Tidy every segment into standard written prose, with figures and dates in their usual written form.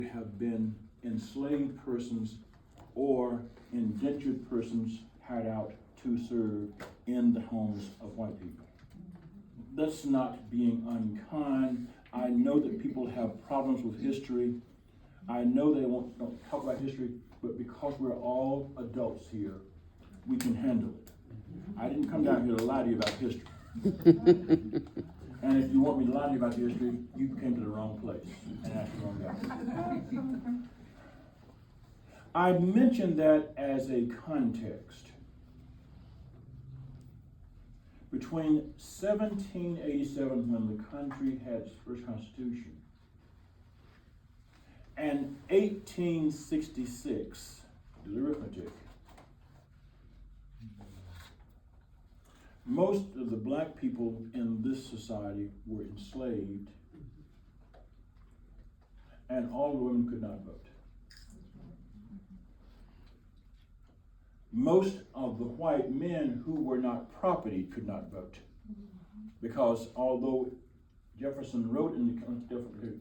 have been enslaved persons or indentured persons hired out to serve in the homes of white people. That's not being unkind. I know that people have problems with history. I know they don't talk about history, but because we're all adults here, we can handle it. I didn't come down here to lie to you about history. And if you want me to lie to you about the history, you came to the wrong place and asked the wrong guy. I mentioned that as a context. Between 1787, when the country had its first constitution, and 1866, do the arithmetic, most of the black people in this society were enslaved, and all the women could not vote. Most of the white men who were not property could not vote, because although Jefferson wrote in the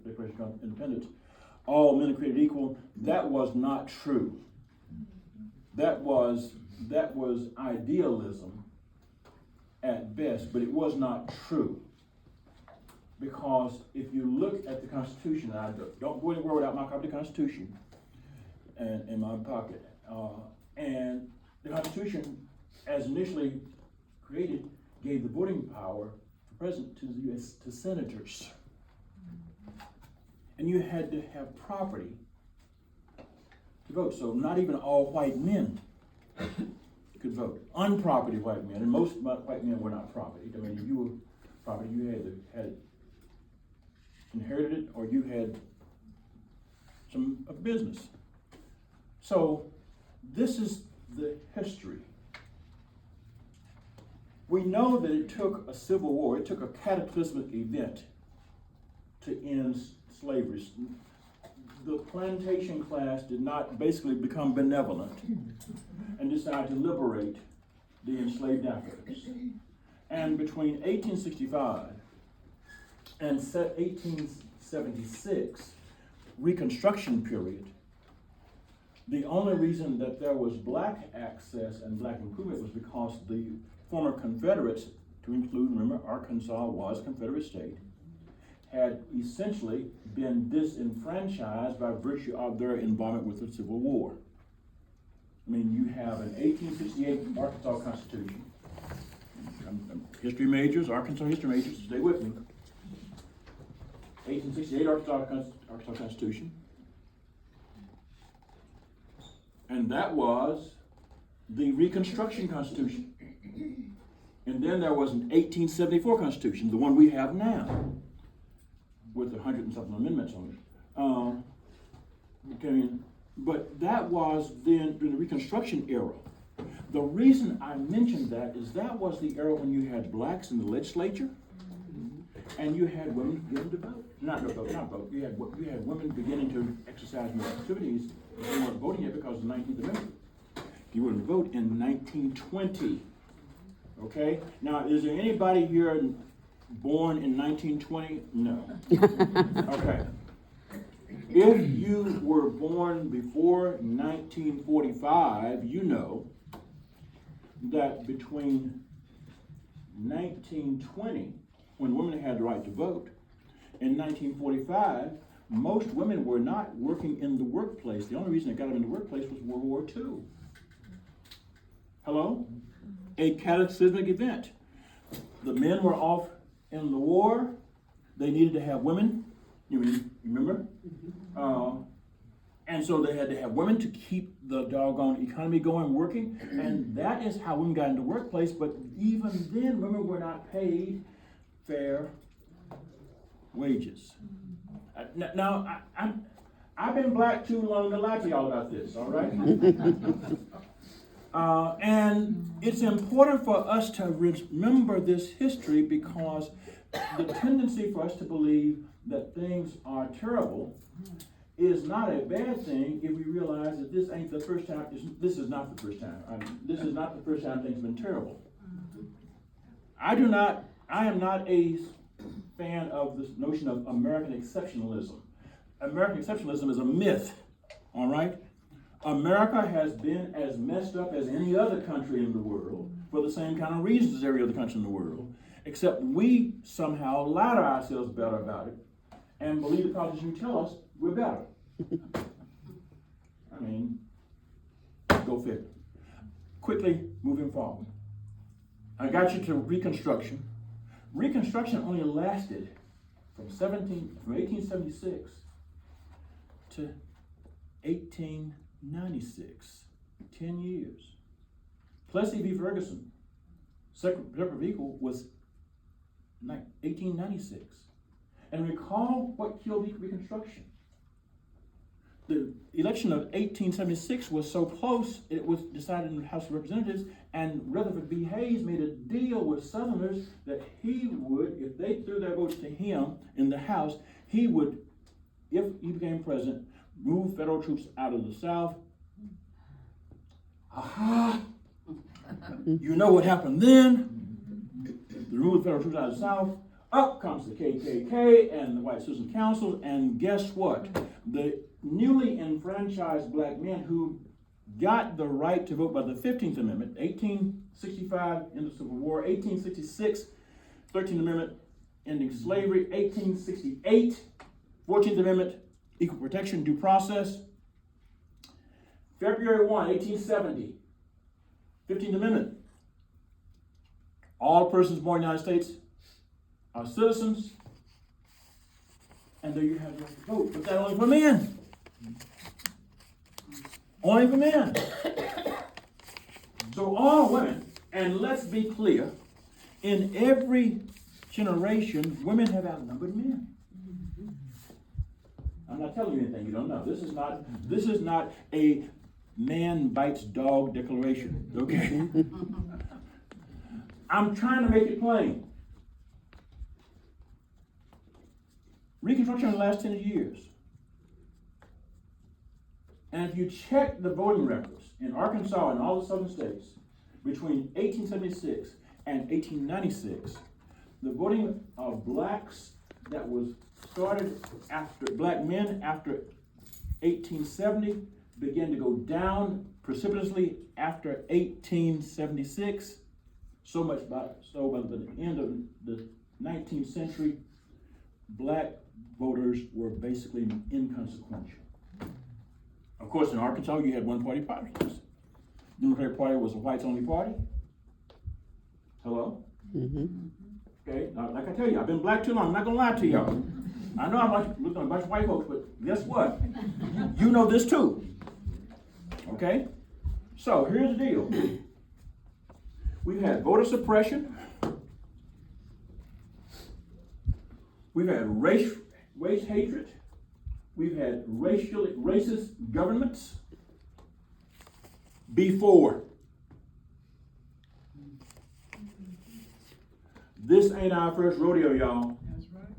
Declaration of Independence, all men are created equal, that was not true. That was idealism at best, but it was not true. Because if you look at the Constitution, and I don't go anywhere without my copy of the Constitution and in my pocket, and the Constitution, as initially created, gave the voting power for president to the U.S. to senators. And you had to have property to vote. So not even all white men could vote. Unproperty white men, and most white men were not property. I mean, if you were property, you had inherited it, or you had some business. So this is the history. We know that it took a civil war, it took a cataclysmic event to end slavery. The plantation class did not basically become benevolent and decide to liberate the enslaved Africans. And between 1865 and 1876, Reconstruction period, the only reason that there was black access and black improvement was because the former Confederates, to include, remember, Arkansas was a Confederate state, had essentially been disenfranchised by virtue of their involvement with the Civil War. I mean, you have an 1868 Arkansas Constitution. History majors, Arkansas history majors, stay with me. 1868 Arkansas Constitution. And that was the Reconstruction Constitution. And then there was an 1874 Constitution, the one we have now, with 100 and something amendments on it. But that was then during the Reconstruction era. The reason I mentioned that is that was the era when you had blacks in the legislature, and you had women beginning to vote. Not vote. You had women beginning to exercise more activities. They weren't voting yet because of the 19th Amendment. You wouldn't vote in 1920. Okay? Now, is there anybody here born in 1920? No. Okay. If you were born before 1945, you know that between 1920, when women had the right to vote, and 1945, most women were not working in the workplace. The only reason they got them in the workplace was World War II. Hello? A cataclysmic event. The men were off in the war. They needed to have women. You remember? And so they had to have women to keep the doggone economy going, working. And that is how women got into the workplace. But even then, women were not paid fair wages. Now, I've been black too long to lie to y'all about this, all right? And it's important for us to remember this history, because the tendency for us to believe that things are terrible is not a bad thing if we realize that this ain't the first time. This is not the first time. This is not the first time things have been terrible. I am not a fan of this notion of American exceptionalism. American exceptionalism is a myth, all right? America has been as messed up as any other country in the world for the same kind of reasons as every other country in the world, except we somehow lie to ourselves better about it and believe the politicians who tell us we're better. I mean, go figure. Quickly moving forward. I got you to Reconstruction. Reconstruction only lasted from 1876 to 1896, 10 years. Plessy v. Ferguson, Secretary of Equal, was 1896. And recall what killed Reconstruction. The election of 1876 was so close, it was decided in the House of Representatives, and Rutherford B. Hayes made a deal with Southerners that he would, if they threw their votes to him in the House, he would, if he became president, move federal troops out of the South. Aha! You know what happened then? They removed federal troops out of the South. Up comes the KKK and the White Citizen Council, and guess what? The newly enfranchised black men who got the right to vote by the 15th Amendment, 1865, end of Civil War, 1866, 13th Amendment, ending slavery, 1868, 14th Amendment, equal protection, due process. February 1, 1870, 15th Amendment. All persons born in the United States are citizens, and there you have the right to vote. But that only for men. Only for men. So all women, and let's be clear, in every generation, women have outnumbered men. I'm not telling you anything you don't know. This is not a man bites dog declaration, okay? I'm trying to make it plain. Reconstruction in the last 10 years. And if you check the voting records in Arkansas and all the southern states, between 1876 and 1896, the voting of blacks that was started after, black men after 1870 began to go down precipitously after 1876. So by the end of the 19th century, black voters were basically inconsequential. Of course, in Arkansas, you had one-party politics. The Democratic Party was a whites-only party. Hello? Mm-hmm. Okay, now, like I tell you, I've been black too long. I'm not going to lie to y'all. I know I'm looking at a bunch of white folks, but guess what? You know this too. Okay? So, here's the deal. We've had voter suppression. We've had race hatred. We've had racist governments before. This ain't our first rodeo, y'all. That's right.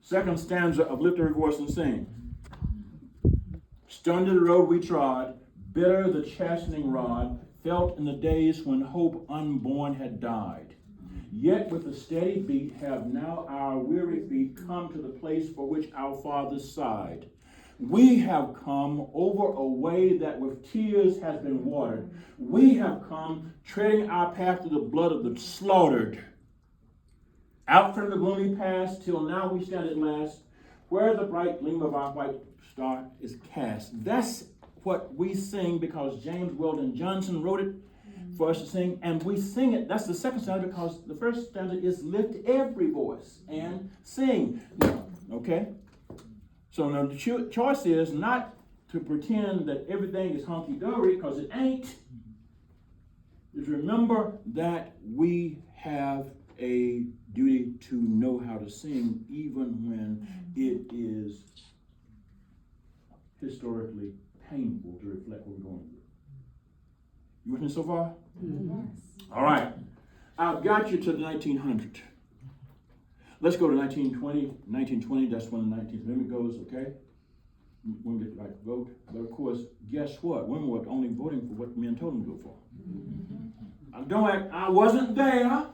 Second stanza of Lift Every Voice and Sing. Stoned the road we trod, bitter the chastening rod, felt in the days when hope unborn had died. Yet with a steady beat have now our weary feet come to the place for which our fathers sighed. We have come over a way that with tears has been watered. We have come treading our path through the blood of the slaughtered. Out from the gloomy past till now we stand at last, where the bright gleam of our white star is cast. That's what we sing because James Weldon Johnson wrote it for us to sing, and we sing it. That's the second stanza because the first stanza is lift every voice and sing. Okay? So now the choice is not to pretend that everything is hunky-dory, because it ain't. Is remember that we have a duty to know how to sing even when it is historically painful to reflect what we're going through. You with me so far? Yes. All right. I've got you to the 1900. Let's go to 1920. 1920, that's when the 19th Amendment goes, okay? Women get the right to vote. But of course, guess what? Women were only voting for what men told them to go for. Don't act, I wasn't there.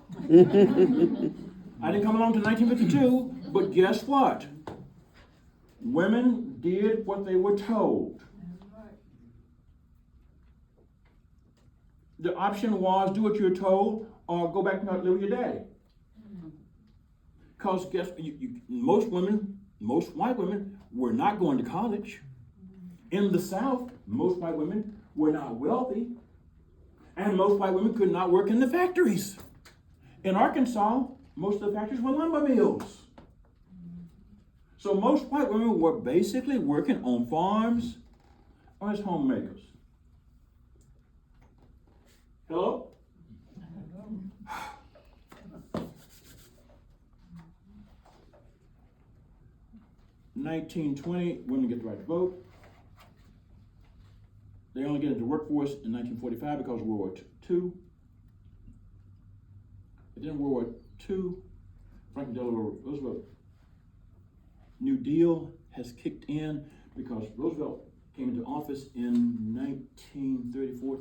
I didn't come along to 1952, but guess what? Women did what they were told. The option was do what you're told or go back and live with your daddy. Because guess most white women were not going to college. In the South, most white women were not wealthy. And most white women could not work in the factories. In Arkansas, most of the factories were lumber mills. So most white women were basically working on farms or as homemakers. Hello? 1920, women get the right to vote. They only get into the workforce in 1945 because of World War II. But then World War II, Franklin Delano Roosevelt, New Deal has kicked in because Roosevelt came into office in 1934,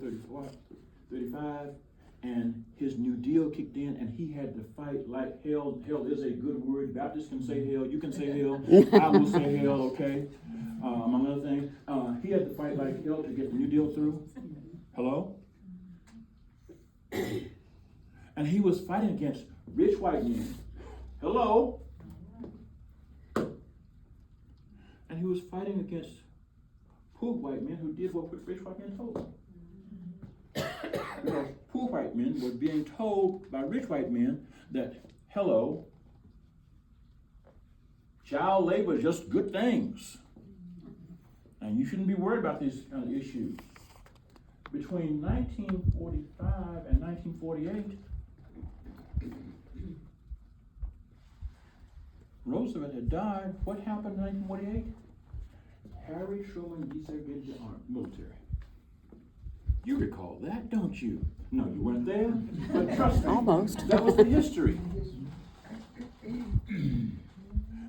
35, and his New Deal kicked in, and he had to fight like hell. Hell is a good word. Baptists can say hell. You can say hell. I will say hell, okay? Among other things. He had to fight like hell to get the New Deal through. Hello? And he was fighting against rich white men. Hello? And he was fighting against poor white men who did what rich white men told them. Because poor white men were being told by rich white men that, hello, child labor is just good things. And you shouldn't be worried about these kind of issues. Between 1945 and 1948, Roosevelt had died. What happened in 1948? Harry Truman desegregated the military. You recall that, don't you? No, you weren't there, but trust me, almost. That was the history.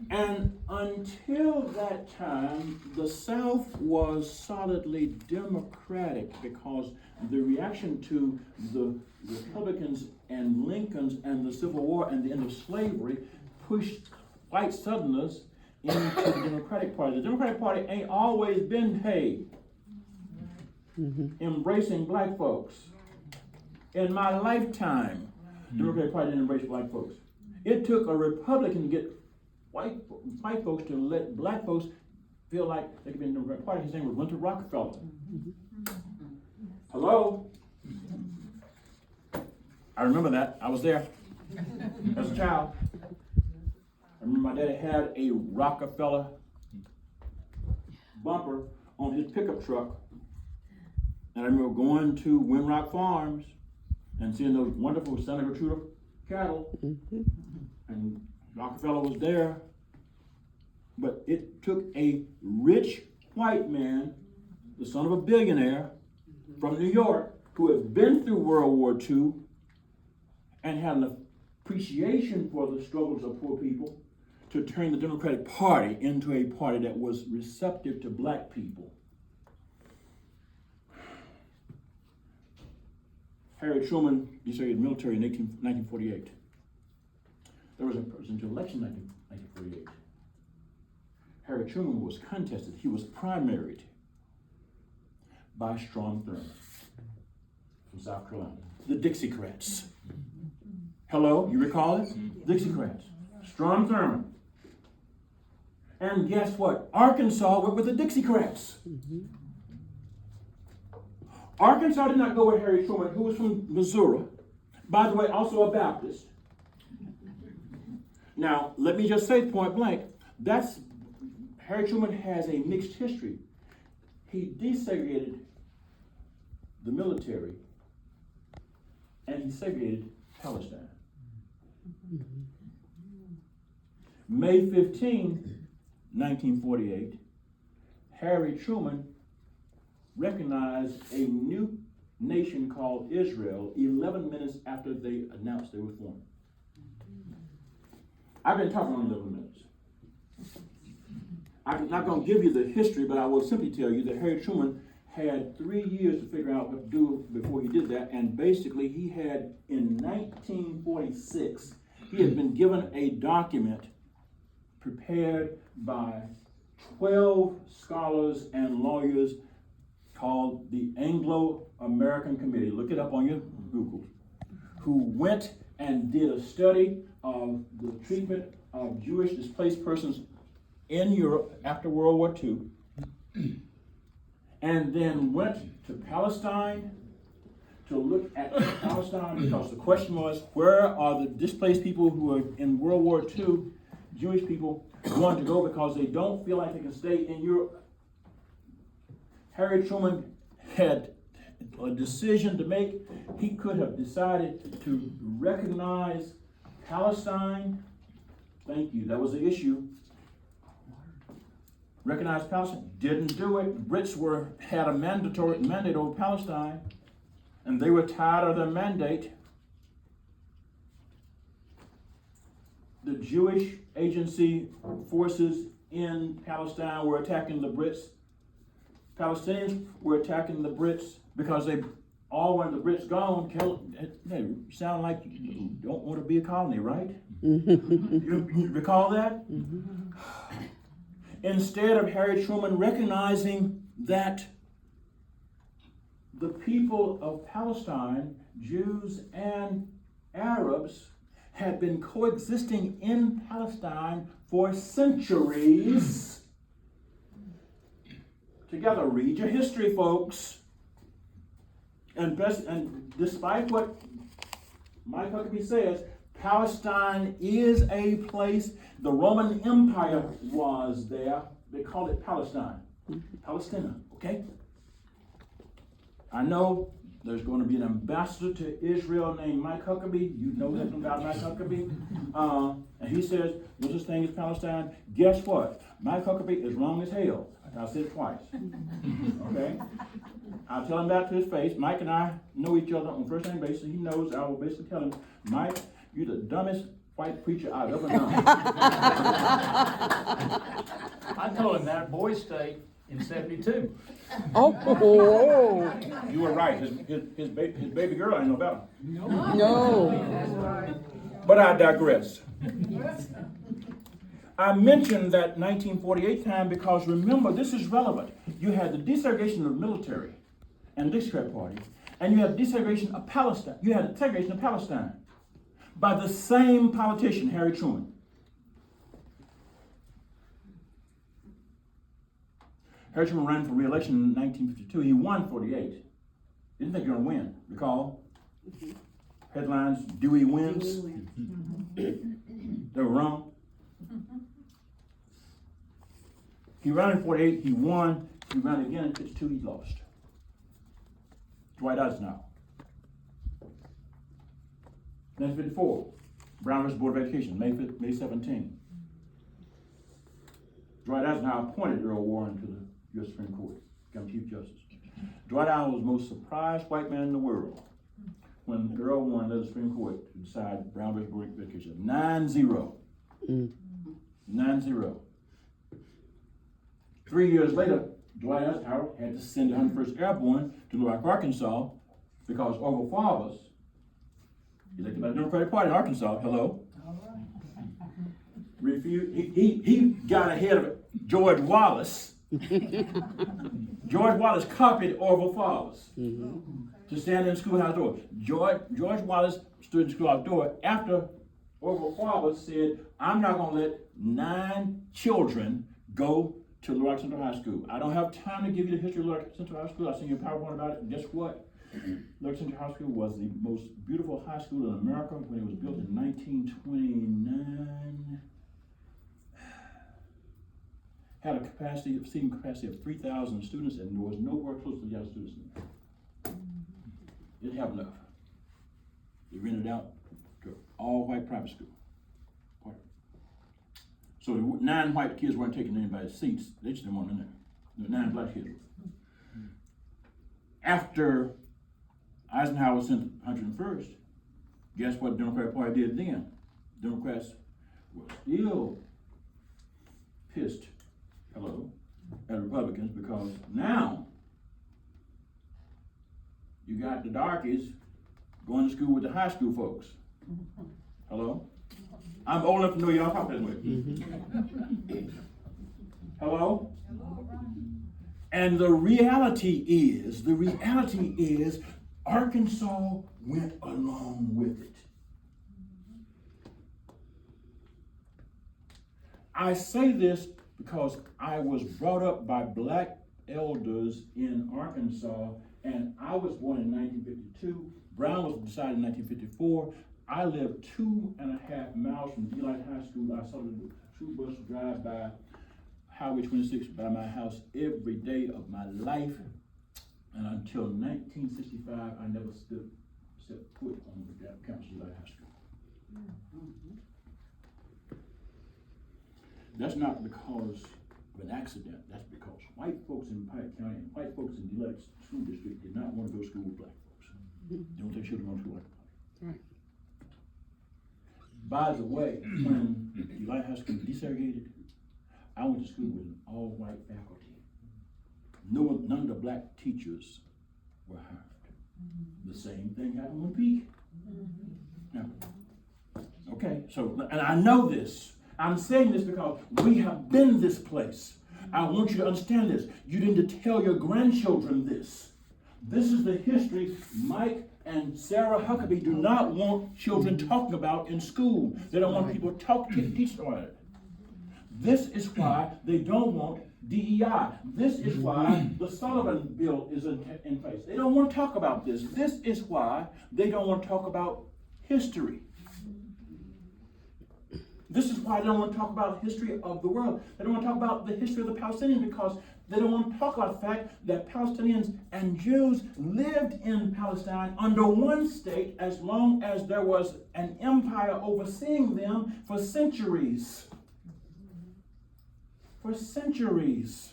And until that time, the South was solidly Democratic because the reaction to the Republicans and Lincolns and the Civil War and the end of slavery pushed white Southerners into the Democratic Party. The Democratic Party ain't always been paid. Embracing black folks. In my lifetime, the Democratic Party didn't embrace black folks. It took a Republican to get white folks to let black folks feel like they could be in the Democratic Party. His name was Wendell Rockefeller. Hello? I remember that. I was there as a child. I remember my daddy had a Rockefeller bumper on his pickup truck. And I remember going to Winrock Farms and seeing those wonderful Santa Gertrude cattle. And Rockefeller was there. But it took a rich white man, the son of a billionaire from New York, who had been through World War II and had an appreciation for the struggles of poor people, to turn the Democratic Party into a party that was receptive to black people. Harry Truman desegregated the military in 1948. There was a presidential election in 1948. Harry Truman was contested. He was primaried by Strom Thurmond from South Carolina. The Dixiecrats. Hello, you recall it? Dixiecrats. Strom Thurmond. And guess what? Arkansas went with the Dixiecrats. Arkansas did not go with Harry Truman, who was from Missouri. By the way, also a Baptist. Now, let me just say point blank, Harry Truman has a mixed history. He desegregated the military and he segregated Palestine. May 15, 1948, Harry Truman recognized a new nation called Israel 11 minutes after they announced they were formed. I've been talking on 11 minutes. I'm not going to give you the history, but I will simply tell you that Harry Truman had 3 years to figure out what to do before he did that, and basically he had, in 1946, he had been given a document prepared by 12 scholars and lawyers called the Anglo-American Committee. Look it up on your Google. Who went and did a study of the treatment of Jewish displaced persons in Europe after World War II, and then went to Palestine to look at Palestine, because the question was, where are the displaced people who are in World War II, Jewish people, going to go because they don't feel like they can stay in Europe? Harry Truman had a decision to make. He could have decided to recognize Palestine. Thank you, that was the issue. Recognize Palestine, didn't do it. Brits had a mandate over Palestine, and they were tired of their mandate. The Jewish agency forces in Palestine were attacking the Brits. Palestinians were attacking the Brits because they all wanted the Brits gone. They sound like you don't want to be a colony, right? You recall that? Instead of Harry Truman recognizing that the people of Palestine, Jews and Arabs, had been coexisting in Palestine for centuries together. Read your history, folks. And despite what Mike Huckabee says, Palestine is a place. The Roman Empire was there. They called it Palestine. Palestina, okay? I know there's going to be an ambassador to Israel named Mike Huckabee. You know something about Mike Huckabee. And he says, there's this thing is Palestine. Guess what? Mike Huckabee is wrong as hell. I said it twice. Okay? I'll tell him that to his face. Mike and I know each other on first name basis. He knows. I will basically tell him, Mike, you're the dumbest white preacher I've ever known. I told him that at Boys State in '72. Oh. You were right. His baby girl ain't no better. No. But I digress. I mentioned that 1948 time because remember, this is relevant. You had the desegregation of the military and the Dixiecrat Party, and you had desegregation of Palestine. You had the segregation of Palestine by the same politician, Harry Truman. Harry Truman ran for re-election in 1952. He won 48. Didn't think he was going to win. Recall? Headlines, Dewey wins. They were wrong. He ran in 48, he won. He ran again in 52, he lost. Dwight Eisenhower. 1954, Brown versus Board of Education, May 17. Dwight Eisenhower appointed Earl Warren to the U.S. Supreme Court, become Chief Justice. Dwight Eisenhower was the most surprised white man in the world when Earl Warren led the Supreme Court to decide Brown versus Board of Education. 9-0. 9-0. 3 years later, Dwight Eisenhower had to send the 101st Airborne to Little Rock, Arkansas, because Orville Faubus, elected by the Democratic Party in Arkansas, refused. He got ahead of George Wallace. George Wallace copied Orville Faubus to stand in the schoolhouse door. George Wallace stood in the schoolhouse door after Orville Faubus said, I'm not going to let 9 children go to Little Rock Central High School. I don't have time to give you the history of Little Rock Central High School. I'll send you a PowerPoint about it. And guess what? Little Rock Central High School was the most beautiful high school in America when it was built in 1929. Had a seating capacity of 3,000 students, and there was nowhere close to the other students in there. Didn't have enough. They rented out to all white private school. So the 9 white kids weren't taking anybody's seats. They just didn't want in there. The 9 black kids. After Eisenhower was sent to 101st, guess what the Democratic Party did then? Democrats were still pissed, at Republicans, because now you got the darkies going to school with the high school folks. I'm old enough to know y'all talk that way. Hello? And the reality is, Arkansas went along with it. I say this because I was brought up by black elders in Arkansas, and I was born in 1952. Brown was decided in 1954. I lived 2.5 miles from Delight High School. I saw the school bus drive by Highway 26 by my house every day of my life. And until 1965, I never set foot on the campus of Delight High School. That's not because of an accident. That's because white folks in Pike County and white folks in Delight School District did not want to go to school with black folks. They don't think children go to school with black folks. By the way, when Delight High School desegregated, I went to school with an all-white faculty. None of the black teachers were hired. The same thing happened with Peak. Now, okay, so, and I know this. I'm saying this because we have been this place. I want you to understand this. You need to tell your grandchildren this. This is the history Mike and Sarah Huckabee do not want children talking about in school. They don't want people teaching about it. This is why they don't want DEI. This is why the Sullivan bill is in place. They don't want to talk about this. This is why they don't want to talk about history. This is why they don't want to talk about the history of the world. They don't want to talk about the history of the Palestinians because they don't want to talk about the fact that Palestinians and Jews lived in Palestine under one state as long as there was an empire overseeing them for centuries. For centuries.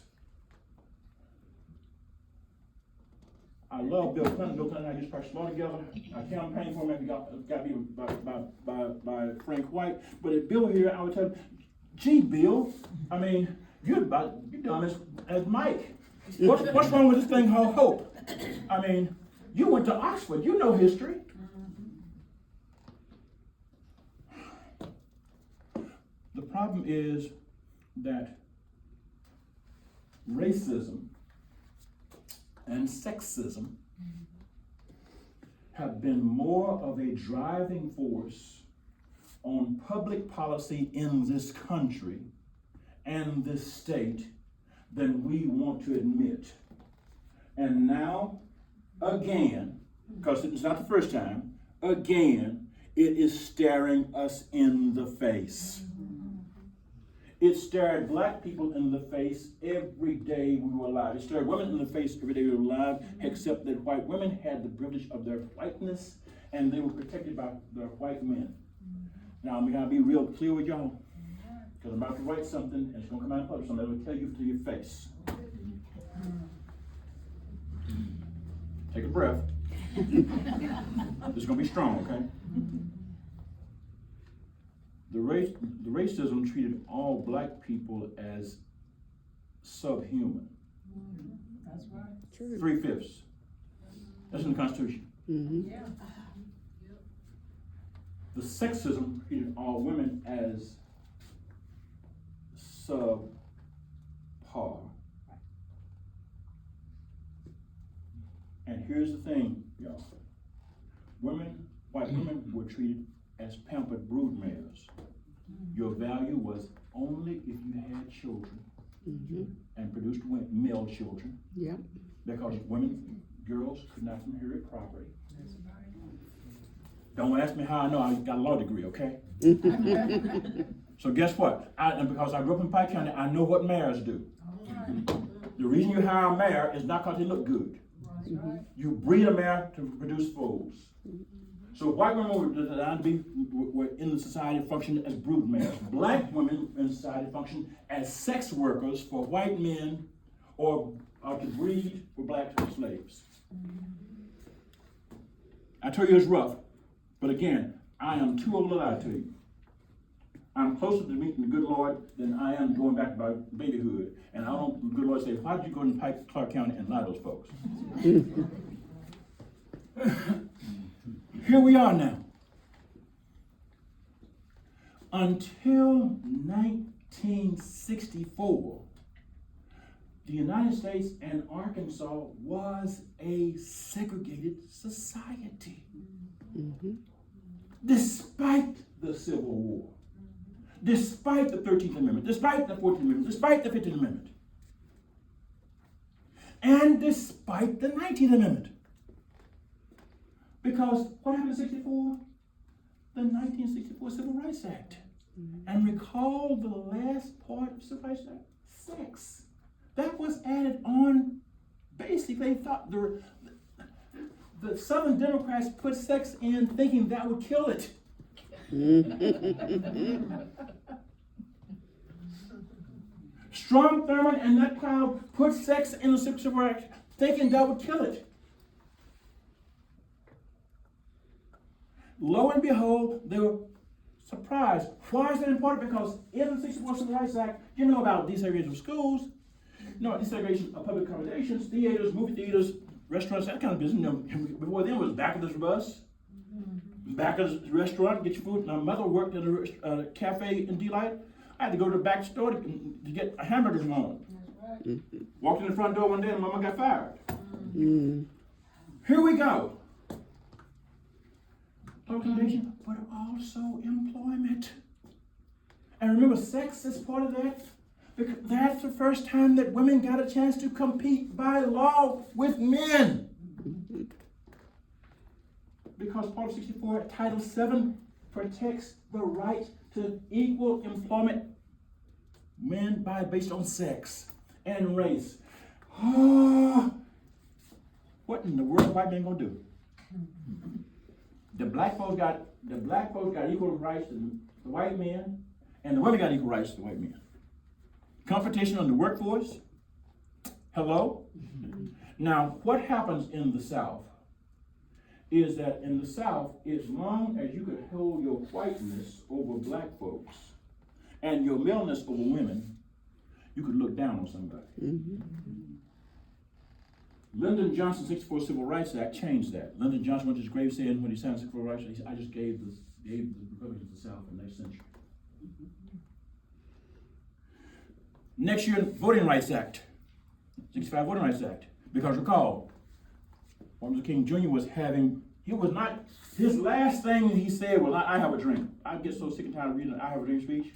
I love Bill Clinton. Bill Clinton and I just practiced law together. I campaigned for him after he got beat by Frank White. But at Bill here, I would tell him, gee, Bill, I mean, you're dumb as Mike. What's wrong with this thing called hope? I mean, you went to Oxford. You know history. The problem is that racism and sexism have been more of a driving force on public policy in this country and this state than we want to admit. And now, again, because it's not the first time, again, it is staring us in the face. It stared black people in the face every day we were alive. It stared women in the face every day we were alive, except that white women had the privilege of their whiteness, and they were protected by their white men. Now, I'm going to be real clear with y'all, because I'm about to write something, and it's going to come out in public, something that will tell you to your face. Take a breath. This is going to be strong, okay? The racism treated all black people as subhuman. That's right. True. 3/5. That's in the Constitution. Yeah. The sexism treated all women as subpar. And here's the thing, y'all. White women were treated as pampered broodmares. Your value was only if you had children and produced male children. Yeah. Because girls could not inherit property. Don't ask me how I know. I got a law degree, okay? So guess what? And because I grew up in Pike County, I know what mayors do. The reason you hire a mayor is not because they look good. You breed a mayor to produce foals. So white women were designed to were in the society function as broodmares. Black women in society function as sex workers for white men or to breed for black slaves. I told you it's rough, but again, I am too old to lie to you. I'm closer to meeting the good Lord than I am going back to my babyhood. And I don't, the good Lord say, why did you go to Clark County and lie to those folks? Here we are now. Until 1964, the United States and Arkansas was a segregated society. Despite the Civil War, despite the 13th Amendment, despite the 14th Amendment, despite the 15th Amendment, and despite the 19th Amendment. Because what happened in 64? The 1964 Civil Rights Act. And recall the last part of the Civil Rights Act, sex. That was added on. Basically, they thought the Southern Democrats put sex in thinking that would kill it. Strom Thurmond and that crowd put sex in the Civil Rights Act thinking that would kill it. Lo and behold, they were surprised. Why is that important? Because in the 64 Civil Rights Act, you know about desegregation of schools, you know about desegregation of public accommodations, theaters, movie theaters, restaurants, that kind of business. You know, before then it was back of this bus, back of the restaurant, get your food. My mother worked at a cafe in Delight. I had to go to the back store to get a hamburger from home. That's right. Walked in the front door one day and Mama got fired. Here we go. Accommodation, but also employment. And remember, sex is part of that. Because that's the first time that women got a chance to compete by law with men. Because part of 64, Title VII protects the right to equal employment, men based on sex and race. Oh, what in the world are white men gonna do? The black folks got equal rights to the white men, and the women got equal rights to the white men. Competition on the workforce. Hello? Now, what happens in the South is that in the South, as long as you could hold your whiteness over black folks and your maleness over women, you could look down on somebody. Lyndon Johnson's 64 Civil Rights Act changed that. Lyndon Johnson went to his grave saying when he signed the Civil Rights Act, he said, I just gave the Republicans of the South the next century. Next year, Voting Rights Act, 65 Voting Rights Act. Because recall, Martin Luther King Jr. his last thing he said was, I have a dream. I get so sick and tired of reading the I have a dream speech.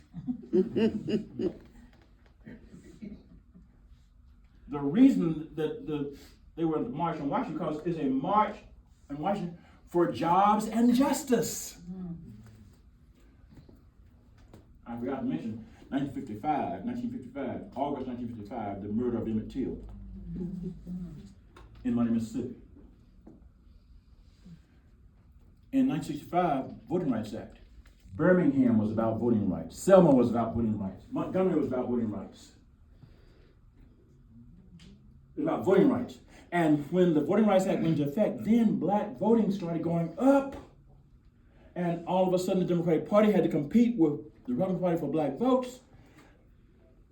The reason that they were marching in Washington because it's a march in Washington for jobs and justice. I forgot to mention 1955, August 1955, the murder of Emmett Till in Money, Mississippi. In 1965, Voting Rights Act. Birmingham was about voting rights. Selma was about voting rights. Montgomery was about voting rights. It was about voting rights. And when the Voting Rights Act went into effect, then black voting started going up. And all of a sudden, the Democratic Party had to compete with the Republican Party for black votes.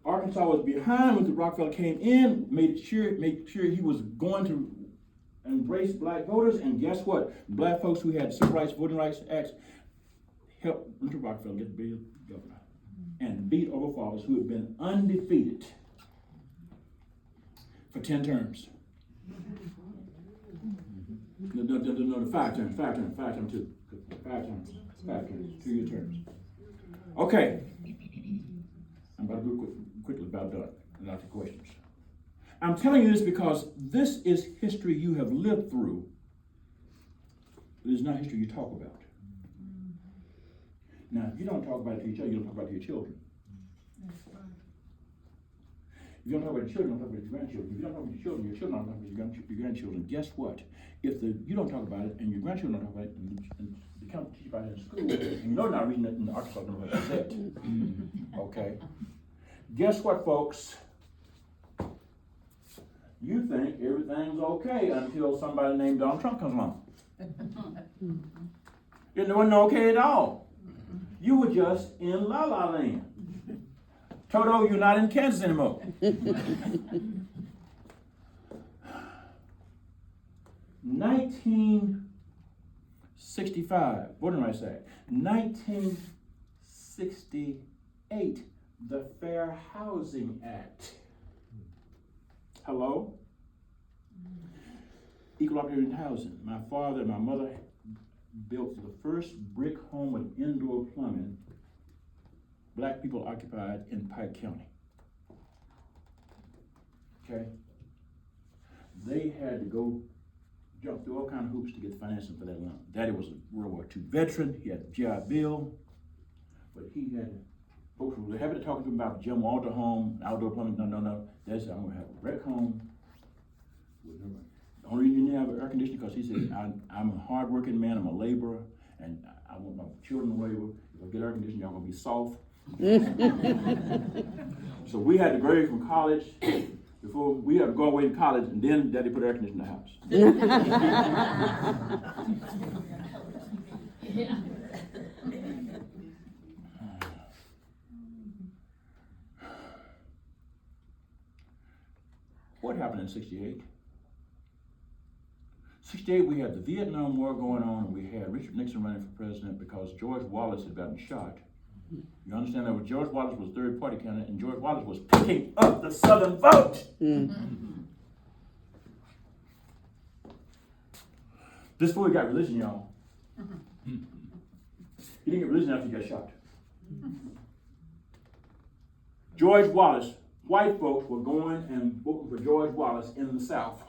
Arkansas was behind when the Rockefeller came in, made sure he was going to embrace black voters. And guess what? Black folks who had civil rights, voting rights acts helped Mr. Rockefeller get to be governor and beat over fathers who had been undefeated for 10 terms. No, 5 terms, 2-year terms. Okay. I'm about to do quickly about done. Lots of questions. I'm telling you this because this is history you have lived through. It is not history you talk about. Now, if you don't talk about it to each other, you don't talk about it to your children. If you don't talk about your children, you don't talk about your grandchildren. If you don't talk about your children don't talk about your grandchildren. Guess what? If you don't talk about it and your grandchildren don't talk about it, and they come teach about it in school, and you know they're not reading it in the Arkansas Gazette. Okay. Guess what, folks? You think everything's okay until somebody named Donald Trump comes along. It wasn't okay at all. You were just in La La Land. Toto, you're not in Kansas anymore. 1965, Voting Rights Act. 1965, 1968, the Fair Housing Act. Hello? Equal opportunity housing. My father and my mother built the first brick home with indoor plumbing. Black people occupied in Pike County. Okay? They had to go jump through all kinds of hoops to get financing for that loan. Daddy was a World War II veteran. He had a GI Bill, but he had, folks were happy to talk to him about the Jim Walter home, outdoor plumbing. No. Dad said, I'm gonna have a brick home. The only reason you didn't have air conditioning because he said, I'm a hard-working man, I'm a laborer, and I want my children to labor. If I get air conditioning, y'all gonna be soft. So we had to graduate from college. Before we had to go away to college, and then Daddy put air conditioning in the house. What happened in 68? 68, we had the Vietnam War going on, and we had Richard Nixon running for president because George Wallace had gotten shot. You understand that George Wallace was third party candidate, and George Wallace was picking up the Southern vote. This is before he got religion, y'all. He didn't get religion after he got shot. George Wallace, white folks were going and voting for George Wallace in the South.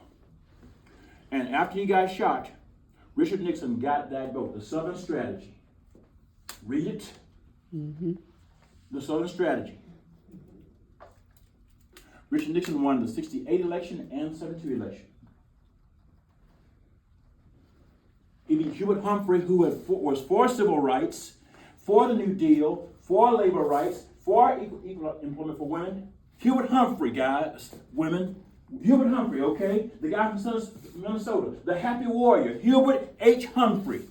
And after he got shot, Richard Nixon got that vote, the Southern Strategy. Read it. The Southern Strategy. Richard Nixon won the 68 election and 72 election. He beat Hubert Humphrey, who was for civil rights, for the New Deal, for labor rights, for equal employment for women. Hubert Humphrey, guys, women. Hubert Humphrey, okay? The guy from Minnesota, the happy warrior, Hubert H. Humphrey.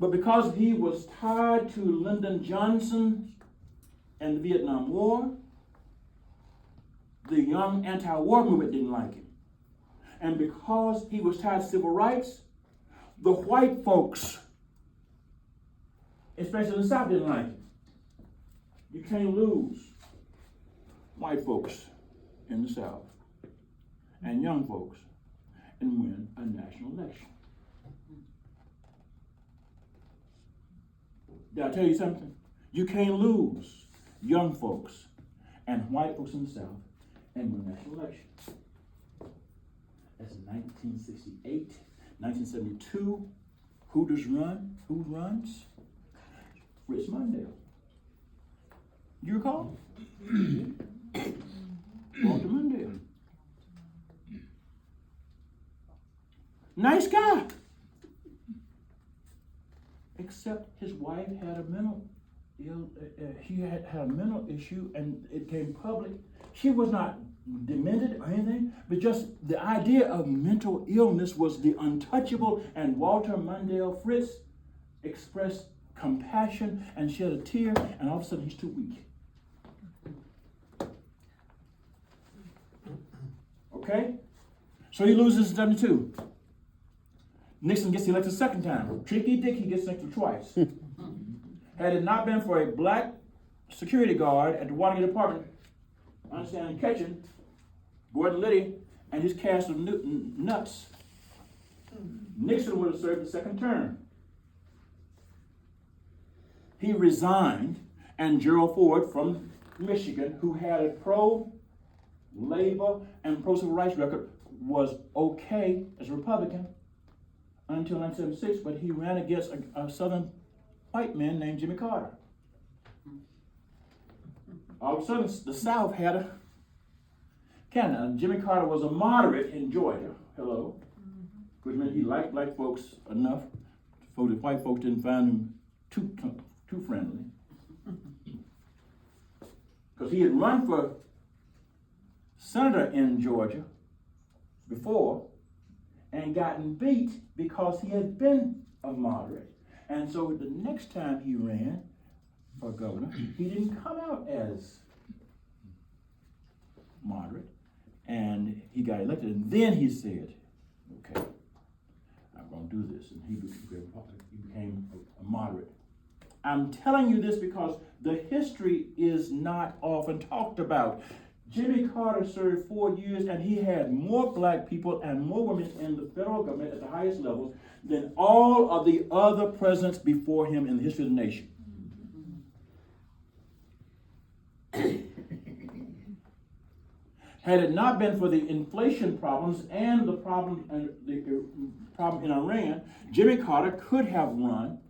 But because he was tied to Lyndon Johnson and the Vietnam War, the young anti-war movement didn't like him. And because he was tied to civil rights, the white folks, especially in the South, didn't like him. You can't lose white folks in the South and young folks and win a national election. Did I tell you something? You can't lose young folks and white folks in the South and win a national election. That's 1968, 1972. Who runs? Fritz Mondale. You recall? Walter Mondale. Nice guy. Except his wife had a mental he had a mental issue, and it came public. She was not demented or anything, but just the idea of mental illness was the untouchable, and Walter Mondale Fritz expressed compassion and shed a tear, and all of a sudden he's too weak. Okay? So he loses in 72. Nixon gets elected a second time. Tricky Dick, he gets elected twice. Had it not been for a black security guard at the Watergate Apartment, understand, catching Gordon Liddy and his cast of nuts, Nixon would have served the second term. He resigned, and Gerald Ford from Michigan, who had a pro-labor and pro-civil rights record, was okay as a Republican until 1976, but he ran against a southern white man named Jimmy Carter. All of a sudden, the South had a candidate. And Jimmy Carter was a moderate in Georgia. Hello. Which meant he liked black folks enough so that white folks didn't find him too friendly. Because he had run for senator in Georgia before and gotten beat because he had been a moderate. And so the next time he ran for governor, he didn't come out as moderate, and he got elected. And then he said, okay, I'm going to do this. And he became a moderate I'm telling you this because the history is not often talked about. Jimmy Carter served 4 years, and he had more black people and more women in the federal government at the highest levels than all of the other presidents before him in the history of the nation. Had it not been for the inflation problems and the problem in Iran, Jimmy Carter could have run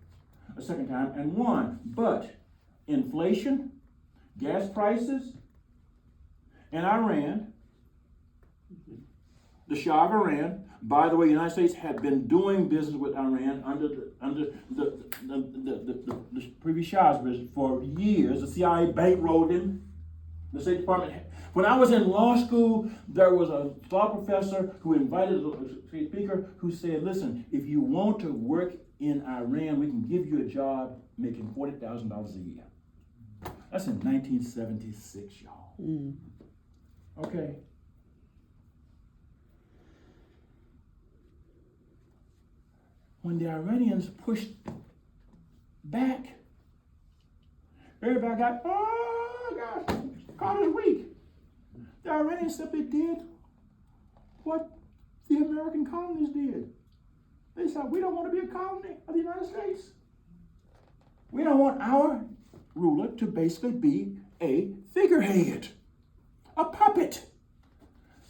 a second time and won. But inflation, gas prices, and Iran, the Shah of Iran, by the way, the United States had been doing business with Iran under the previous Shah's business for years. The CIA bankrolled him. The State Department. When I was in law school, there was a law professor who invited a speaker who said, listen, if you want to work in Iran, we can give you a job making $40,000 a year. That's in 1976, y'all. Mm. Okay. When the Iranians pushed back, everybody got, oh gosh, Carter's weak. The Iranians simply did what the American colonies did. They said, we don't want to be a colony of the United States. We don't want our ruler to basically be a figurehead, a puppet.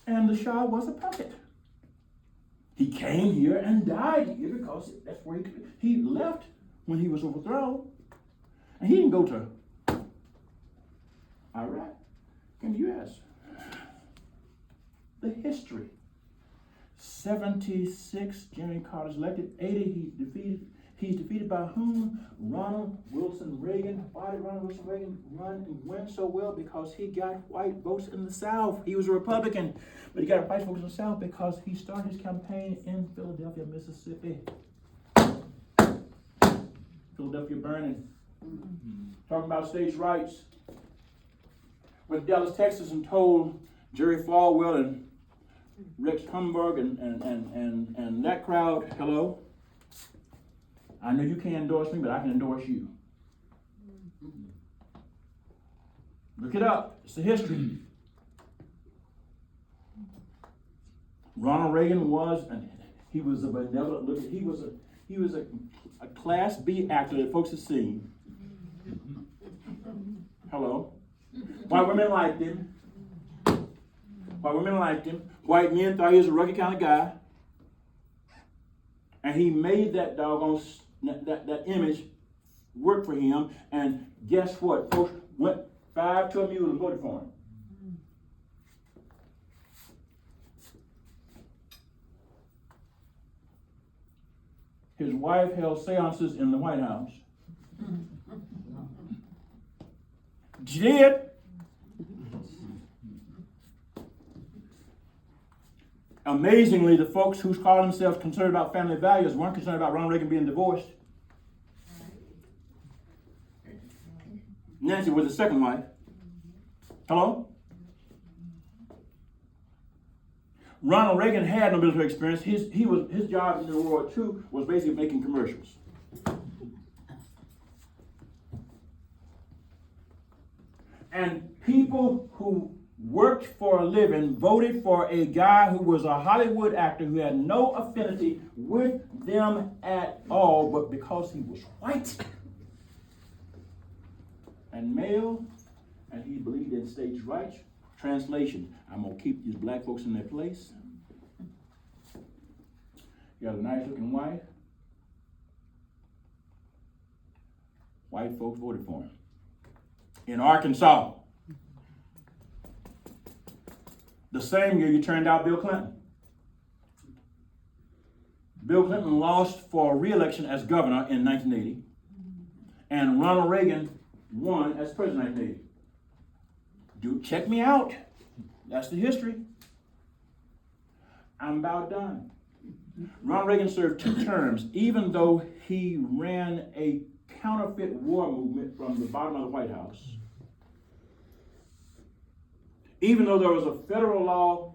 And the Shah was a puppet. He came here and died here because that's where he left when he was overthrown. And he didn't go to Iraq in the U.S. The history. 76, Jimmy Carter's elected. 80, he's defeated by whom? Ronald Wilson Reagan. Why did Ronald Wilson Reagan run and win so well? Because he got white votes in the South. He was a Republican, but he got white votes in the South because he started his campaign in Philadelphia, Mississippi. Philadelphia burning. Talking about states' rights. Went to Dallas, Texas, and told Jerry Falwell and Rex Humberg and that crowd, hello, I know you can't endorse me, but I can endorse you. Look it up. It's the history. Ronald Reagan was, and he was a benevolent, look, he was a Class B actor that folks have seen. Hello. White women liked him. White women liked him. White men thought he was a rugged kind of guy. And he made that doggone, that image work for him. And guess what? Folks went 5 to a mule and voted for him. His wife held seances in the White House. She did. Amazingly, the folks who call themselves concerned about family values weren't concerned about Ronald Reagan being divorced. Nancy was his second wife. Hello? Ronald Reagan had no military experience. His job in World War II was basically making commercials. And people who worked for a living voted for a guy who was a Hollywood actor who had no affinity with them at all, but because he was white and male, and he believed in states' rights. Translation, I'm going to keep these black folks in their place. You got a nice looking wife. White folks voted for him. In Arkansas, the same year you turned out Bill Clinton. Bill Clinton lost for re-election as governor in 1980, and Ronald Reagan won as president in 1980. Check me out. That's the history. I'm about done. Ronald Reagan served 2 terms, even though he ran a counterfeit war movement from the bottom of the White House. Even though there was a federal law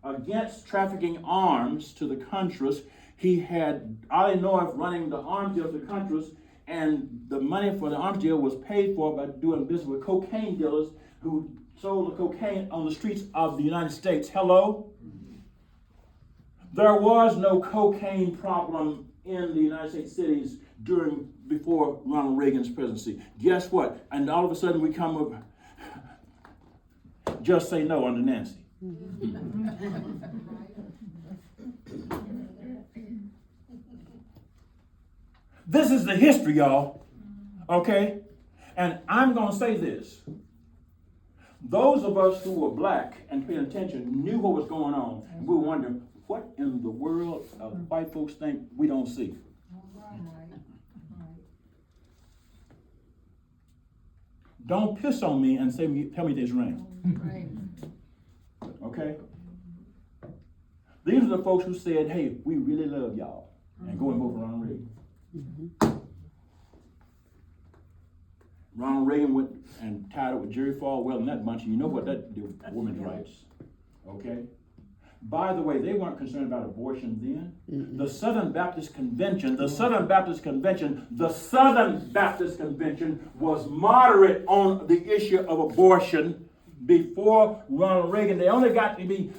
against trafficking arms to the Contras, he had Ali North running the arms deal to the Contras, And the money for the arms deal was paid for by doing business with cocaine dealers who sold the cocaine on the streets of the United States. Hello? There was no cocaine problem in the United States cities before Ronald Reagan's presidency. Guess what? And all of a sudden we come up, just say no under Nancy. This is the history, y'all. Okay? And I'm going to say this. Those of us who were black and paying attention knew what was going on. And we were wondering, what in the world of white folks think we don't see? Don't piss on me and tell me this rain. Okay? These are the folks who said, hey, we really love y'all. And go and vote for Ronald Reagan. Ronald Reagan went and tied up with Jerry Falwell and that bunch. And you know what that did with women's rights. Okay? By the way, they weren't concerned about abortion then. The Southern Baptist Convention was moderate on the issue of abortion before Ronald Reagan. They only got to be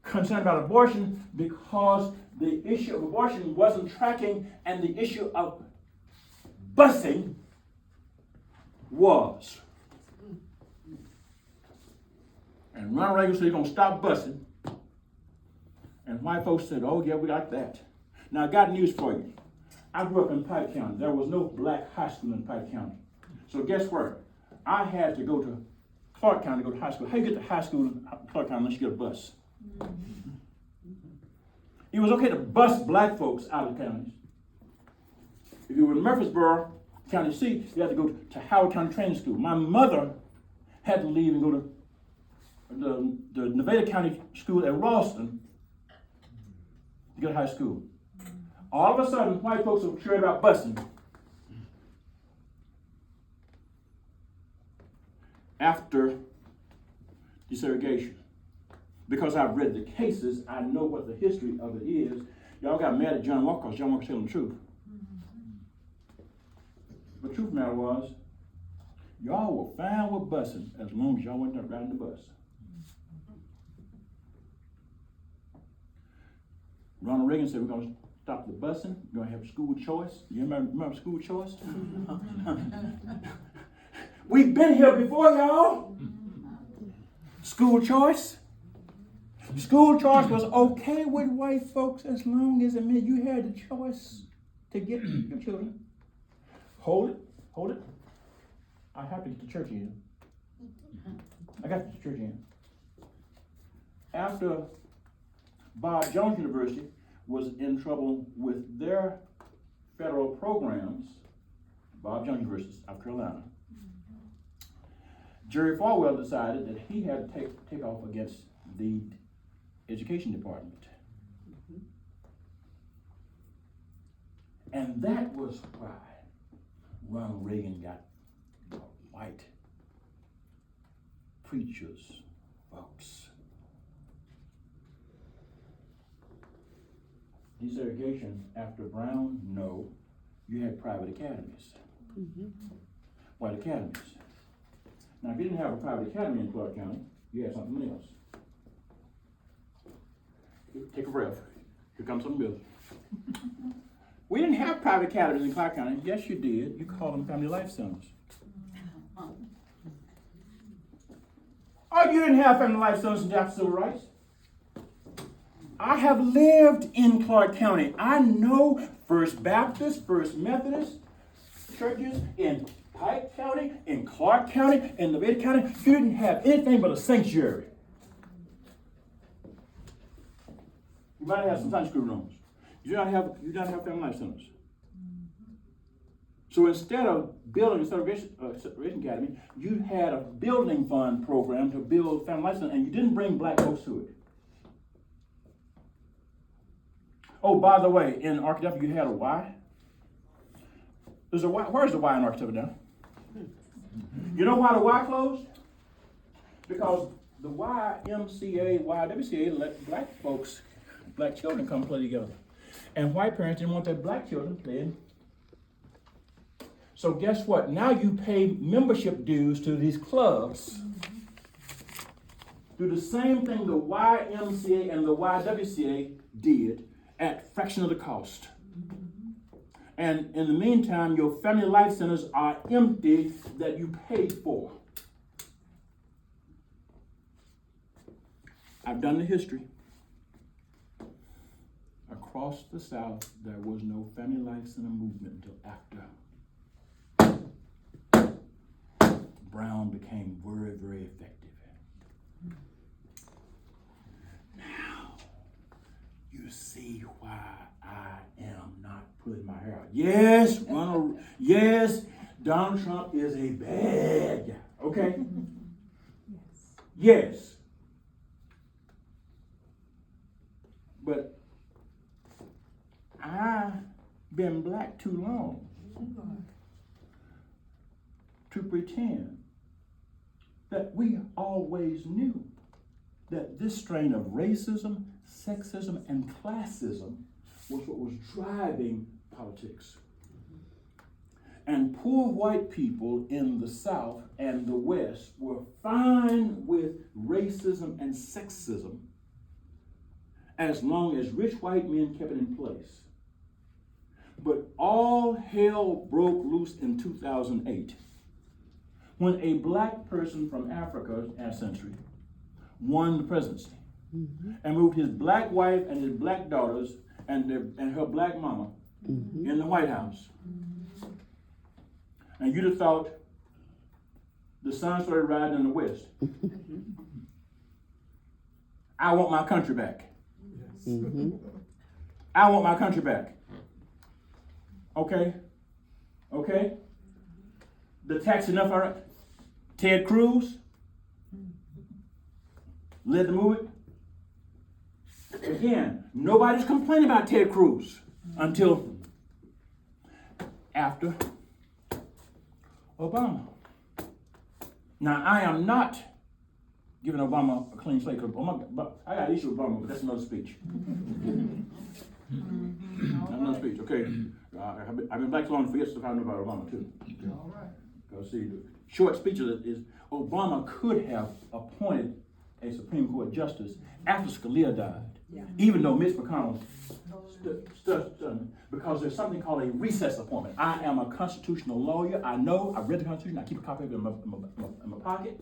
concerned about abortion because the issue of abortion wasn't tracking and the issue of busing was. And Ronald Reagan said he's going to stop busing. And white folks said, oh yeah, we got that. Now I got news for you. I grew up in Pike County. There was no black high school in Pike County. So guess what? I had to go to Clark County to go to high school. How you get to high school in Clark County unless you get a bus? It was okay to bus black folks out of the counties. If you were in Murfreesboro County seat, you had to go to Howard County Training School. My mother had to leave and go to the Nevada County School at Ralston to go to high school. All of a sudden, white folks were sure about busing. After desegregation. Because I've read the cases, I know what the history of it is. Y'all got mad at John Walker because John Walker telling the truth. The truth of the matter was, y'all were fine with busing as long as y'all went up riding the bus. Ronald Reagan said, we're going to stop the busing. We're going to have school choice. You remember school choice? We've been here before, y'all. School choice. School choice was okay with white folks as long as it meant you had the choice to get your children. Hold it. I have to get to church in. I got to get to church in. After Bob Jones University was in trouble with their federal programs, Bob Jones University, South Carolina, Jerry Falwell decided that he had to take off against the education department. And that was why Ronald Reagan got the white preachers, folks. Desegregation after Brown? No. You had private academies. White academies. Now, if you didn't have a private academy in Clark County, you had something else. Take a breath. Here comes something else. We didn't have private academies in Clark County. Yes, you did. You called them family life centers. Oh, you didn't have family life centers after civil rights? I have lived in Clark County. I know First Baptist, First Methodist churches in Pike County, in Clark County, in Nevada County. You didn't have anything but a sanctuary. You might have some Sunday school rooms. You do not have family life centers. So instead of building a Celebration Academy, you had a building fund program to build family life centers, and you didn't bring black folks to it. Oh, by the way, in Arkadelphia, you had a Y. There's a Y. Where's the Y in Arkadelphia now? You know why the Y closed? Because the YMCA let black children come play together. And white parents didn't want their black children playing So guess what? Now you pay membership dues to these clubs. Do the same thing the YMCA and the YWCA did at fraction of the cost. And in the meantime, your family life centers are empty that you paid for. I've done the history. Across the South, there was no family life center movement until after Brown became very, very effective. Now, you see why I am not putting my hair out. Yes, yes, Donald Trump is a bad guy. Okay? Yes. But I've been black too long to pretend that we always knew that this strain of racism, sexism, and classism was what was driving politics. And poor white people in the South and the West were fine with racism and sexism as long as rich white men kept it in place. But all hell broke loose in 2008 when a black person from Africa, ancestry, won the presidency and moved his black wife and his black daughters and her black mama in the White House. And you'd have thought the sun started riding in the west. I want my country back. I want my country back. Okay? Okay? The tax enough, all right? Ted Cruz led the movement. Again, nobody's complaining about Ted Cruz until after Obama. Now, I am not giving Obama a clean slate, because I got an issue with Obama, but that's another speech. Another speech, okay. I've been black so long to forget stuff I know about Obama, too. All right. Because, see, the short speech of it is Obama could have appointed a Supreme Court justice after Scalia died, even though Mitch McConnell stood, because there's something called a recess appointment. I am a constitutional lawyer. I know, I've read the Constitution. I keep a copy of it in my pocket.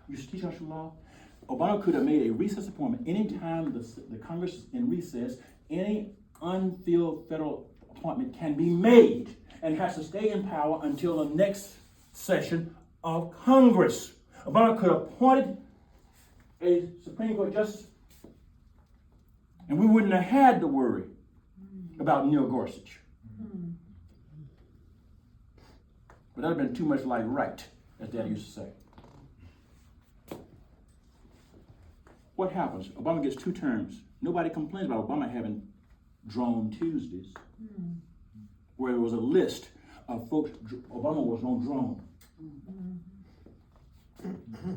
I used to teach constitutional law. Obama could have made a recess appointment anytime the Congress is in recess. Any unfilled federal appointment can be made and has to stay in power until the next session of Congress. Obama could have appointed a Supreme Court justice, and we wouldn't have had to worry about Neil Gorsuch. But that would have been too much like right, as Dad used to say. What happens? Obama gets 2 terms. Nobody complains about Obama having drone Tuesdays, where there was a list of folks Obama was on drone.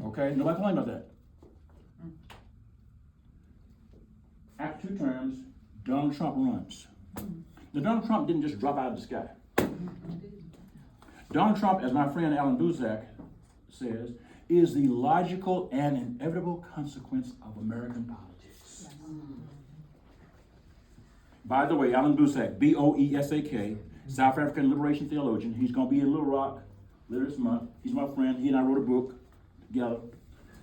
Okay? Nobody complained about that. After 2 terms, Donald Trump runs. Now, Donald Trump didn't just drop out of the sky. Donald Trump, as my friend Alan Buzak says, is the logical and inevitable consequence of American politics. By the way, Alan Buzak, B-O-E-S-A-K, South African liberation theologian. He's going to be in Little Rock later this month. He's my friend. He and I wrote a book together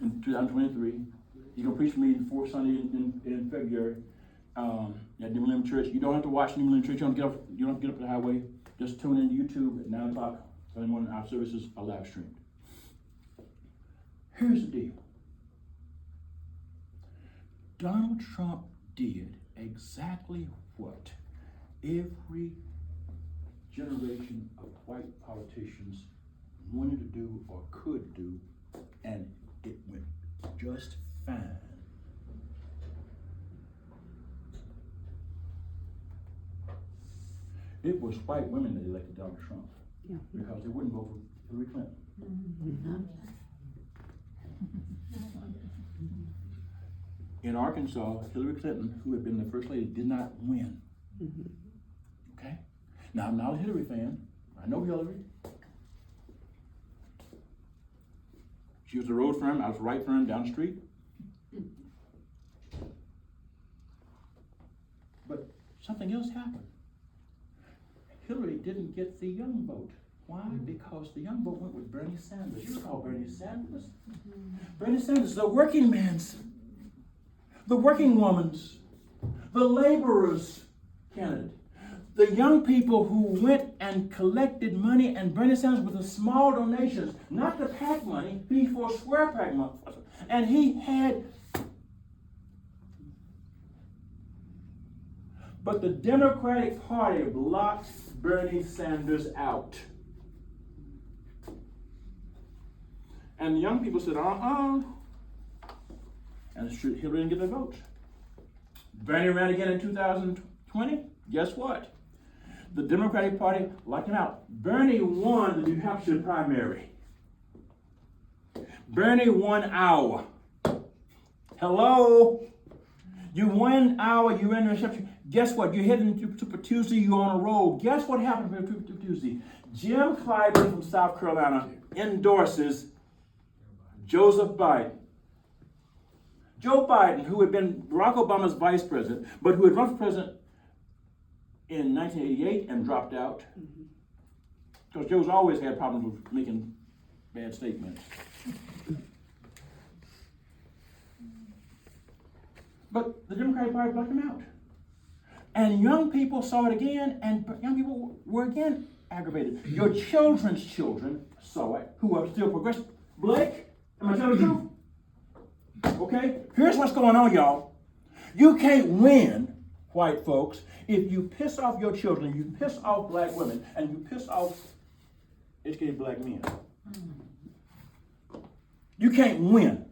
in 2023. He's going to preach for me the 4th Sunday in February at New Millennium Church. You don't have to watch New Millennium Church. You don't have to get up the highway. Just tune in to YouTube at 9 o'clock Sunday morning. Our services are live streamed. Here's the deal. Donald Trump did exactly what every generation of white politicians wanted to do or could do, and it went just fine. It was white women that elected Donald Trump because they wouldn't vote for Hillary Clinton. In Arkansas, Hillary Clinton, who had been the first lady, did not win. Okay? Now, I'm not a Hillary fan. I know Hillary. She was the road firm, I was the right firm down the street. But something else happened. Hillary didn't get the young vote. Why? Because the young vote went with Bernie Sanders. You recall Bernie Sanders? Bernie Sanders, the working man's, the working woman's, the laborer's candidate. The young people who went and collected money, and Bernie Sanders with the small donations, not the PAC money, before square PAC money. And he had, but the Democratic Party blocked Bernie Sanders out. And the young people said, and Hillary didn't get the vote. Bernie ran again in 2020. Guess what? The Democratic Party locked him out. Bernie won the New Hampshire primary. Bernie won Iowa. Hello? You win Iowa, you win New Hampshire. Guess what? You're heading to Super Tuesday, you're on a roll. Guess what happened for Super Tuesday? Jim Clyburn from South Carolina endorses Joseph Biden. Joe Biden, who had been Barack Obama's vice president, but who had run for president in 1988 and dropped out, because Joe's always had problems with making bad statements. But the Democratic Party blocked him out. And young people saw it again, and young people were again aggravated. Your children's children saw it, who are still progressive. Blake, am I telling the truth? Okay? Here's what's going on, y'all. You can't win, white folks, if you piss off your children, you piss off black women, and you piss off educated black men. You can't win.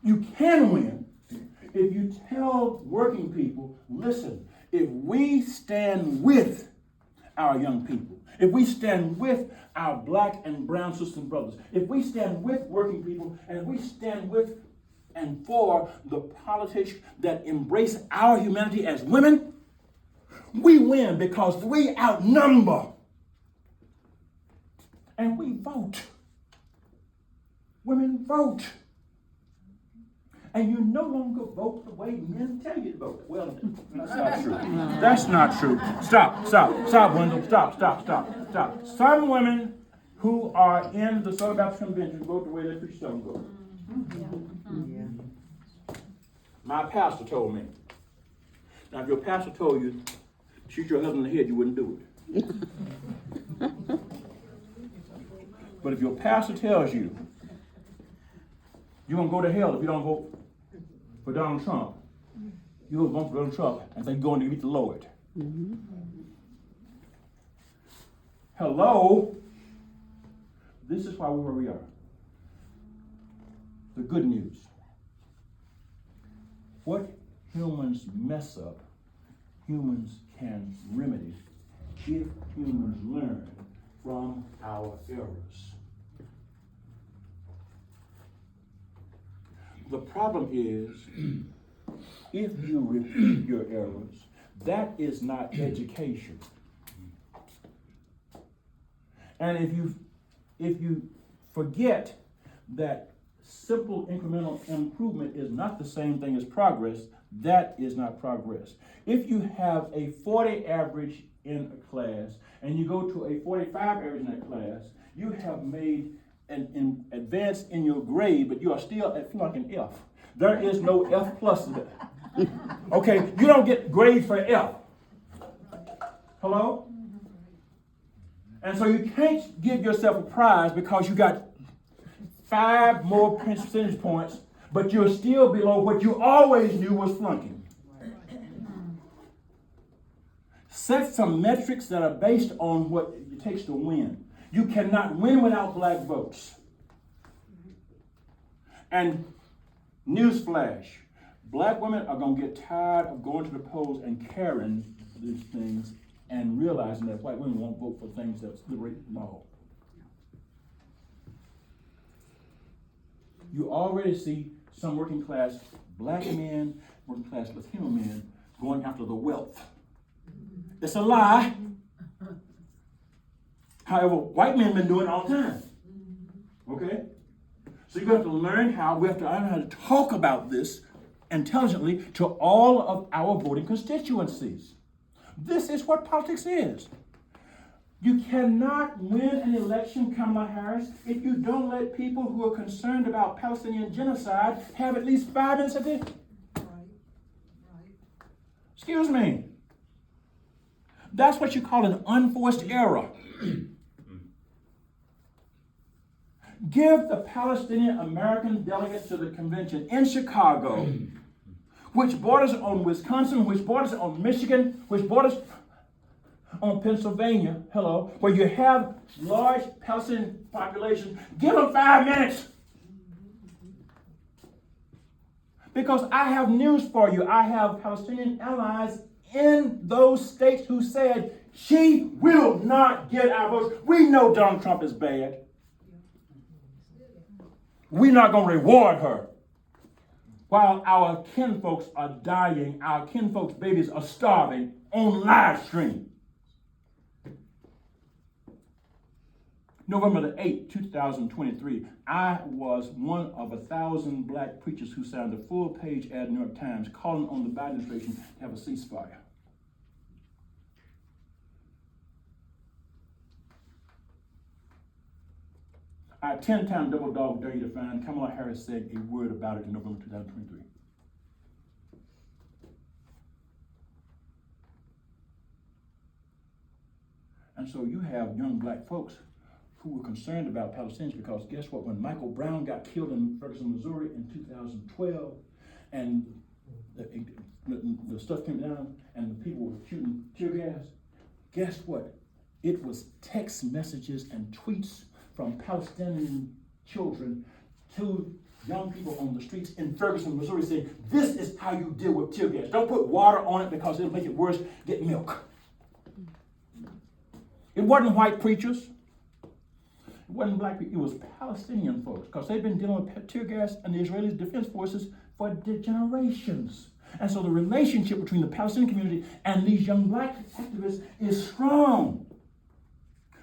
You can win if you tell working people, listen, if we stand with our young people, if we stand with our black and brown sisters and brothers, if we stand with working people, and if we stand with and for the politics that embrace our humanity as women, we win because we outnumber. And we vote. Women vote. And you no longer vote the way men tell you to vote. Well, that's not true. That's not true. Stop, Wendell. Stop. Some women who are in the Southern Baptist Convention vote the way their preachers tell them to vote. My pastor told me. Now, if your pastor told you to shoot your husband in the head, you wouldn't do it. But if your pastor tells you you're going to go to hell if you don't vote for Donald Trump, you're going to vote for Donald Trump and think you're going to meet the Lord. Mm-hmm. Hello? This is why we're where we are. The good news. What humans mess up, humans can remedy if humans learn from our errors. The problem is, if you repeat your errors, that is not education. And if you forget that simple incremental improvement is not the same thing as progress, that is not progress. If you have a 40 average in a class and you go to a 45 average in that class, you have made an advance in your grade, but you are still at flunking F. There is no F plus there. Okay, you don't get grades for F. Hello? And so you can't give yourself a prize because you got 5 more percentage points, but you're still below what you always knew was flunking. Set some metrics that are based on what it takes to win. You cannot win without black votes. And newsflash, black women are going to get tired of going to the polls and carrying these things and realizing that white women won't vote for things that liberate them all. You already see some working class black men, working class Latino men going after the wealth. It's a lie. However, white men have been doing it all the time. Okay? So you have to learn we have to learn how to talk about this intelligently to all of our voting constituencies. This is what politics is. You cannot win an election, Kamala Harris, if you don't let people who are concerned about Palestinian genocide have at least 5 minutes of it. Right. Excuse me. That's what you call an unforced error. Give the Palestinian American delegates to the convention in Chicago, which borders on Wisconsin, which borders on Michigan, which borders on Pennsylvania, where you have large Palestinian populations, give them 5 minutes. Because I have news for you. I have Palestinian allies in those states who said, she will not get our votes. We know Donald Trump is bad. We're not going to reward her. While our kinfolks are dying, our kinfolks' babies are starving on live stream. November the 8th, 2023, I was one of 1,000 black preachers who signed a full-page ad in the New York Times calling on the Biden administration to have a ceasefire. I 10 times double dog dare you to find Kamala Harris said a word about it in November 2023. And so you have young black folks who were concerned about Palestinians because guess what? When Michael Brown got killed in Ferguson, Missouri in 2012, and the stuff came down and the people were shooting tear gas, guess what? It was text messages and tweets from Palestinian children to young people on the streets in Ferguson, Missouri saying, this is how you deal with tear gas. Don't put water on it because it'll make it worse. Get milk. It wasn't white preachers. It wasn't black people. It was Palestinian folks because they've been dealing with tear gas and the Israeli Defense Forces for generations. And so the relationship between the Palestinian community and these young black activists is strong.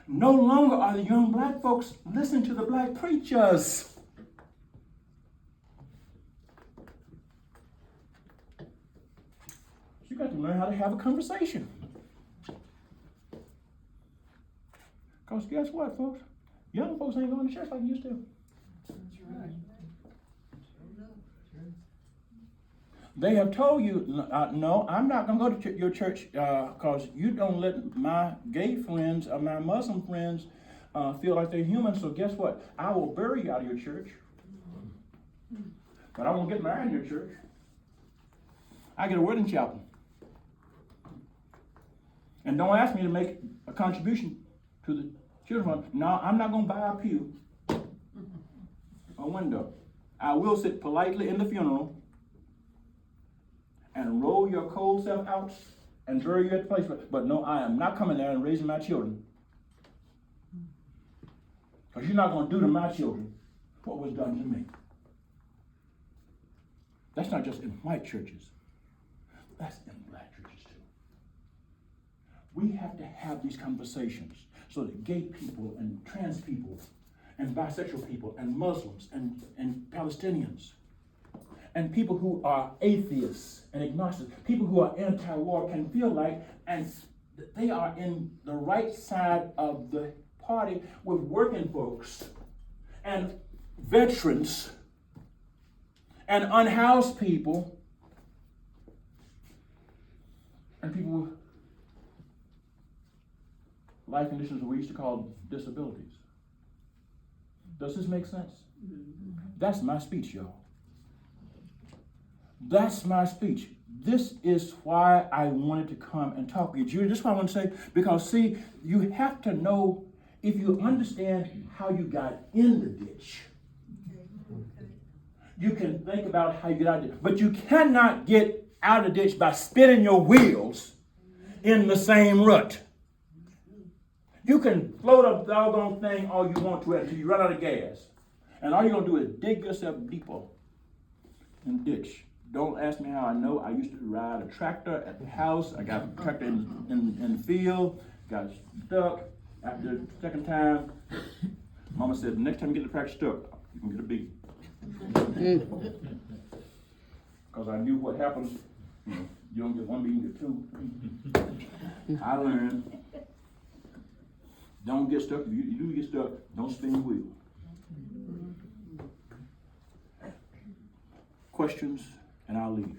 No longer are the young black folks listening to the black preachers. You got to learn how to have a conversation. Because guess what, folks? Young folks ain't going to church like they used to. That's right. They have told you, no, I'm not going to go to your church because you don't let my gay friends or my Muslim friends feel like they're human. So guess what? I will bury you out of your church. But I won't get married in your church. I get a wedding chapel. And don't ask me to make a contribution to the children. No, I'm not going to buy a pew, a window. I will sit politely in the funeral and roll your cold self out and bury you at the place. But no, I am not coming there and raising my children. Because you're not going to do to my children what was done to me. That's not just in white churches. That's in black churches too. We have to have these conversations so that gay people and trans people and bisexual people and Muslims and Palestinians and people who are atheists and agnostics, people who are anti-war can feel like and they are in the right side of the party with working folks and veterans and unhoused people and people with life conditions we used to call disabilities. Does this make sense? That's my speech, y'all. That's my speech. This is why I wanted to come and talk to you. Judy, this is what I want to say, because see, you have to know, if you understand how you got in the ditch, you can think about how you get out of it. But you cannot get out of the ditch by spinning your wheels in the same rut. You can float a doggone thing all you want to until you run out of gas. And all you're going to do is dig yourself deeper in the ditch. Don't ask me how I know. I used to ride a tractor at the house. I got a tractor in the field, got stuck after the second time. Mama said, the next time you get the tractor stuck, you can get a B. Cause I knew what happens, you know, you don't get one B, you get two. I learned, don't get stuck. If you do get stuck, don't spin your wheel. Questions, and I'll leave.